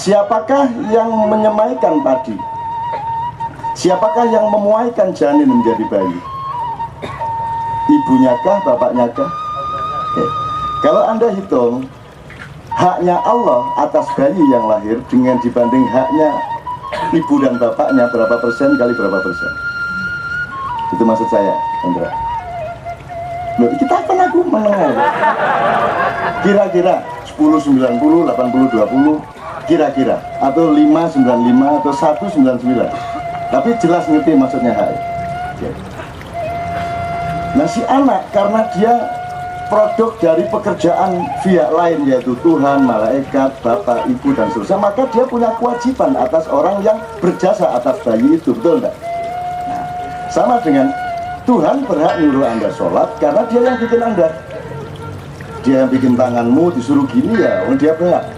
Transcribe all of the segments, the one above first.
Siapakah yang menyemaikan padi? Siapakah yang memuaikan janin menjadi bayi? Ibunya kah, bapaknya kah? Oke. Kalau Anda hitung haknya Allah atas bayi yang lahir dengan dibanding haknya ibu dan bapaknya, berapa persen kali berapa persen? Itu maksud saya, Indra. Loh, kita kan aku menengah. Kira-kira 10, 90, 80, 20, kira-kira. Atau 5, 95, atau 1, 99. Tapi jelas ngerti maksudnya hak. Nah si anak karena dia produk dari pekerjaan pihak lain, yaitu Tuhan, malaikat, bapak, ibu, dan seterusnya, maka dia punya kewajiban atas orang yang berjasa atas bayi itu, betul enggak? Nah, sama dengan Tuhan berhak nyuruh Anda sholat karena dia yang bikin Anda. Dia yang bikin tanganmu disuruh gini ya, dia berhak.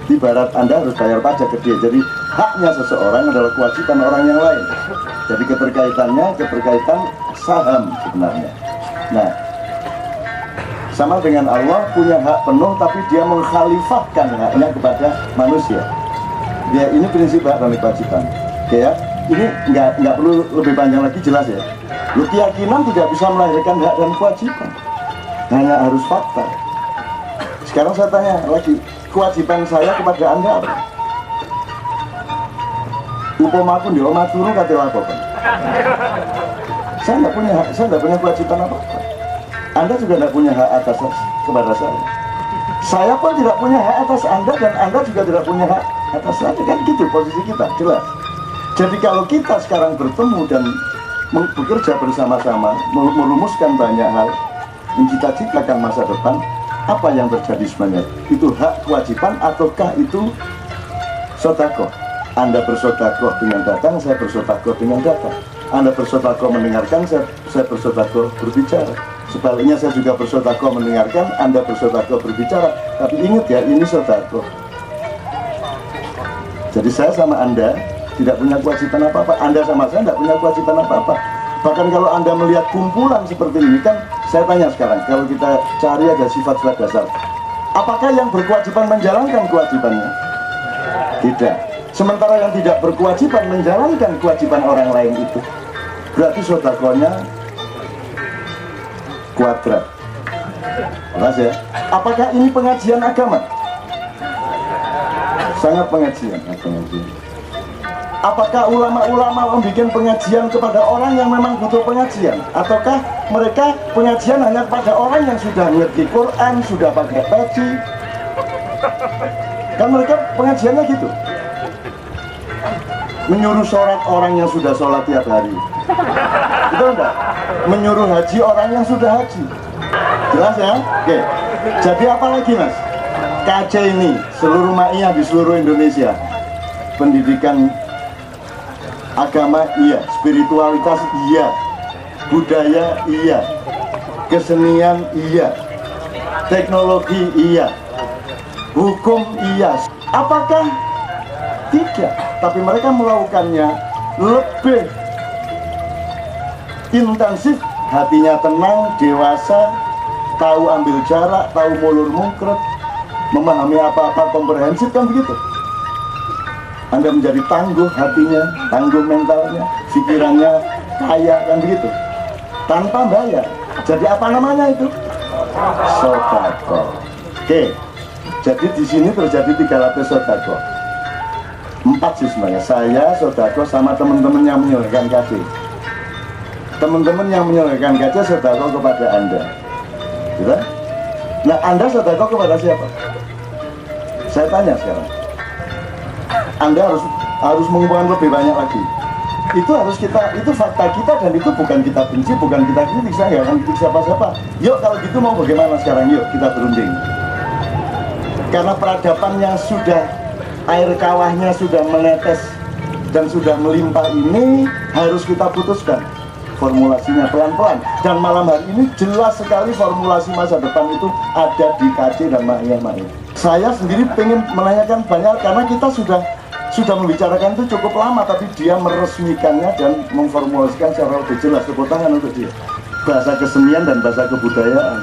Ibarat Anda harus bayar pajak ke dia. Jadi haknya seseorang adalah kewajiban orang yang lain. Jadi keterkaitannya keterkaitan saham sebenarnya. Nah, sama dengan Allah punya hak penuh, tapi dia mengkhalifahkan haknya kepada manusia. Ya, ini prinsip hak dan kewajiban. Oke ya, ini nggak perlu lebih panjang lagi, jelas ya. Lu keyakinan tidak bisa melahirkan hak dan kewajiban, hanya harus fakta. Sekarang saya tanya lagi, kewajiban saya kepada Anda apa? Upomaku di omah turu kate lapokan. Saya nggak punya hak, saya nggak punya kewajiban apa-apa. Anda juga tidak punya hak atas kepada saya. Saya pun tidak punya hak atas Anda, dan Anda juga tidak punya hak atas saya. Kan gitu posisi kita, jelas. Jadi kalau kita sekarang bertemu dan bekerja bersama-sama, merumuskan banyak hal yang kita ciptakan masa depan, apa yang terjadi sebenarnya? Itu hak kewajiban ataukah itu sedekah? Anda bersedekah dengan datang, saya bersedekah dengan datang. Anda bersedekah mendengarkan, saya bersedekah berbicara. Sebaliknya saya juga bersedekah mendengarkan, Anda bersedekah berbicara. Tapi ingat ya, ini sedekah. Jadi saya sama Anda tidak punya kewajiban apa-apa. Anda sama saya tidak punya kewajiban apa-apa. Bahkan kalau Anda melihat kumpulan seperti ini, kan saya tanya sekarang, kalau kita cari ada sifat-sifat dasar, apakah yang berkewajiban menjalankan kewajibannya? Tidak. Sementara yang tidak berkewajiban menjalankan kewajiban orang lain itu, berarti sedekahnya kuadrat. Jelas ya? Apakah ini pengajian agama? Sangat pengajian. Apakah ulama-ulama membuat pengajian kepada orang yang memang butuh pengajian? Ataukah mereka pengajian hanya kepada orang yang sudah ngerti Quran, sudah pakai peci? Kan mereka pengajiannya gitu. Menyuruh sholat orang yang sudah sholat tiap hari. Betul enggak? Menyuruh haji orang yang sudah haji. Jelas ya? Oke. Jadi apa lagi mas? KC ini seluruh ma'iyah di seluruh Indonesia. Pendidikan agama iya, spiritualitas iya, budaya iya, kesenian iya, teknologi iya, hukum iya. Apakah tidak? Tapi mereka melakukannya lebih intensif, hatinya tenang, dewasa, tahu ambil jarak, tahu mulur mungkret, memahami apa-apa, komprehensif, kan begitu. Anda menjadi tangguh hatinya, tangguh mentalnya, pikirannya kaya, kan begitu, tanpa bayar. Jadi apa namanya itu? Sedekah. Oke, jadi di sini terjadi 3 lapis sedekah. 4 sih sebenarnya. Saya sedekah sama teman-teman yang menyelesaikan KC. Teman-teman yang menyelesaikan KC sedekah kepada Anda. Gitu? Nah, Anda sedekah kepada siapa? Saya tanya sekarang. Anda harus mengumpulkan lebih banyak lagi. Itu harus kita, itu fakta kita, dan itu bukan kita benci, bukan kita kritik. Saya nggak akan kritik siapa-siapa. Yuk kalau gitu mau bagaimana sekarang? Yuk kita berunding. Karena peradaban yang sudah air kawahnya sudah menetes dan sudah melimpah ini harus kita putuskan formulasinya pelan-pelan. Dan malam hari ini jelas sekali formulasi masa depan itu ada di KC dan ma'iyah. Saya sendiri pengen menanyakan banyak karena kita sudah membicarakan itu cukup lama, tapi dia meresmikannya dan memformulasikan secara lebih jelas. Tepuk tangan untuk dia. Bahasa kesenian dan bahasa kebudayaan.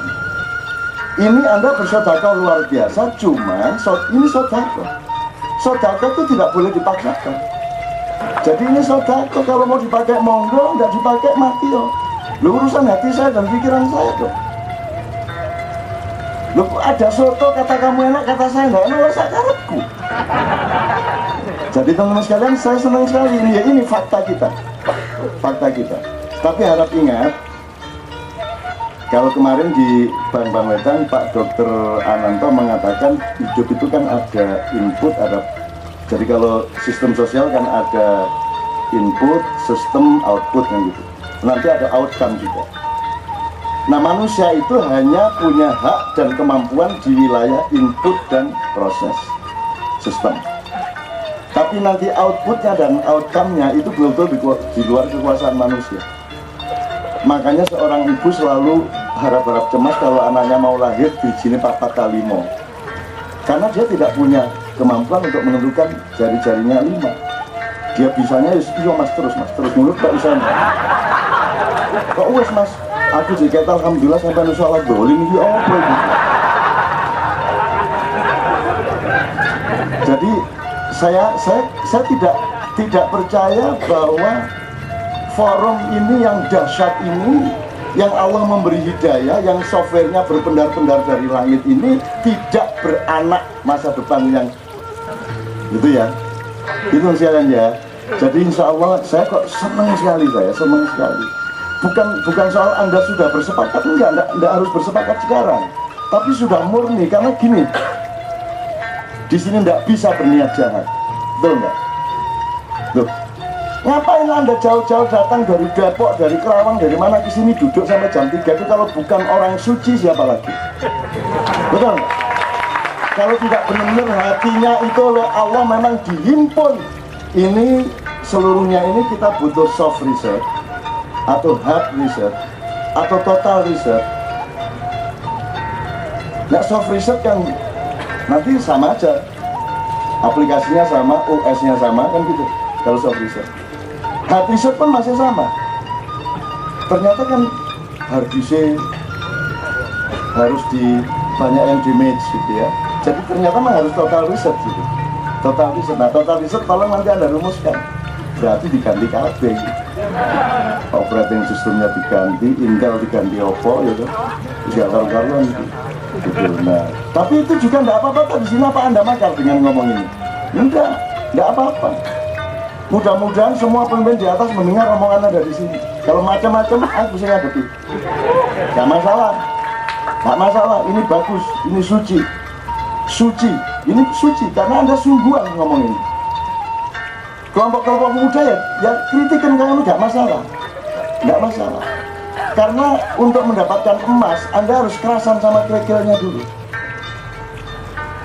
Ini Anda bersedekah luar biasa, cuman ini sedekah. Sodako itu tidak boleh dipaksakan. Jadi ini sodako, kalau mau dipakai monggo, nggak dipakai mati yo. Lu urusan hati saya dan pikiran saya tuh. Lu ada soto kata kamu enak, kata saya nggak enak, saya karepku. Jadi teman-teman sekalian, saya senang sekali ini fakta kita. Fakta kita. Tapi harap ingat, kalau kemarin di Bang Wetan, Pak Dr. Ananto mengatakan hidup itu kan ada input, ada. Jadi kalau sistem sosial kan ada input, sistem, output kan gitu. Nanti ada outcome juga. Nah, manusia itu hanya punya hak dan kemampuan di wilayah input dan proses sistem. Tapi nanti outputnya dan outcome-nya itu betul-betul di luar kekuasaan manusia. Makanya seorang ibu selalu harap-harap cemas kalau anaknya mau lahir di sini papa kalimo. Karena dia tidak punya kemampuan untuk menentukan jari-jarinya 5. Dia bisanya iya mas terus mulut gak bisa. Kok wes mas, aku juga alhamdulillah sampai nusalah dolim ini apa ini. Jadi saya tidak percaya bahwa forum ini yang dahsyat ini, yang Allah memberi hidayah, yang softwarenya berpendar-pendar dari langit ini tidak beranak masa depan yang itu ya. Itu sekalian ya. Jadi insya Allah saya kok senang sekali, senang sekali. Bukan soal Anda sudah bersepakat, enggak harus bersepakat sekarang. Tapi sudah murni, karena gini, di sini enggak bisa berniat jahat, betul enggak? Loh, ngapain Anda jauh-jauh datang dari Depok, dari Kerawang, dari mana ke sini duduk sampai jam 3 itu kalau bukan orang suci siapa lagi? Betul enggak? Kalau tidak benar-benar hatinya itu oleh Allah memang dihimpun, ini seluruhnya ini kita butuh soft research atau hard research atau total research. Nah, soft research kan nanti sama aja, aplikasinya sama, US-nya sama kan gitu. Kalau soft research, hard research pun masih sama. Ternyata kan hard disk harus banyak yang damage gitu ya. Jadi ternyata mah harus total research gitu. Total research. Nah, total research tolong nanti Anda rumuskan. Berarti diganti KB. Operating sistemnya diganti, Intel diganti Oppo gitu. Terus karuan gitu. Nah, tapi itu juga enggak apa-apa. Di sini apa Anda makar dengan ngomong ini? Enggak apa-apa. Mudah-mudahan semua pemimpin di atas mendengar omongan Anda di sini. Kalau macam-macam aku saya hadapi. Enggak masalah. Ini bagus, ini suci. Ini suci karena Anda sungguhan ngomong ini. Kelompok-kelompok muda ya kritikan kamu nggak masalah. Karena untuk mendapatkan emas Anda harus kerasan sama kerikilnya dulu.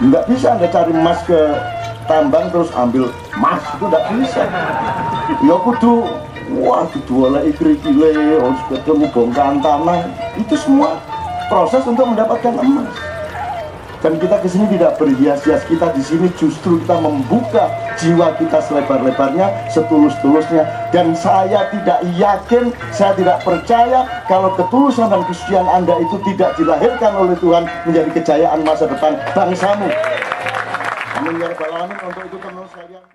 Nggak bisa Anda cari emas ke tambang terus ambil emas, itu nggak bisa. Ya kudu oleh kerikile, harus ketemu bongkahan tanah. Itu semua proses untuk mendapatkan emas. Dan kita kesini tidak berhias-hias, kita di sini justru kita membuka jiwa kita selebar-lebarnya, setulus-tulusnya. Dan saya tidak yakin, saya tidak percaya kalau ketulusan dan kesucian Anda itu tidak dilahirkan oleh Tuhan menjadi kejayaan masa depan bangsamu. Amin ya rabbal alamin. Untuk itu teman-teman sekalian.